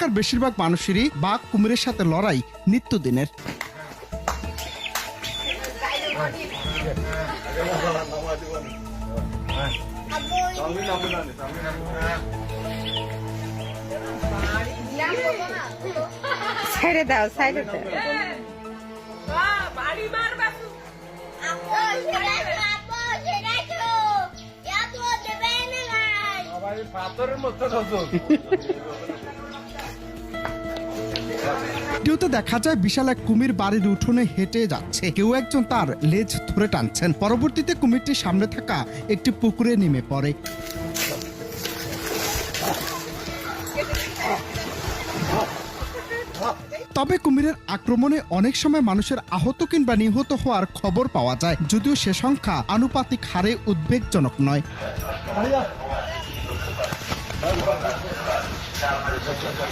এলাকার বেশিরভাগ মানুষেরই বাঘ কুমিরের সাথে লড়াই নিত্যদিনের। ছেড়ে দাও, সাইডে দাও। ভিডিওতে দেখা যায় বিশাল এক কুমির বাড়ির উঠোনে হেঁটে যাচ্ছে, কেউ একজন তার লেজ ধরে টানছেন। পরবর্তীতে কুমিরটি সামনে থাকা একটি পুকুরে নেমে পড়ে। তবে কুমিরের আক্রমণে অনেক সময় মানুষের আহত কিংবা নিহত হওয়ার খবর পাওয়া যায়, যদিও সে সংখ্যা আনুপাতিক হারে উদ্বেগজনক নয়।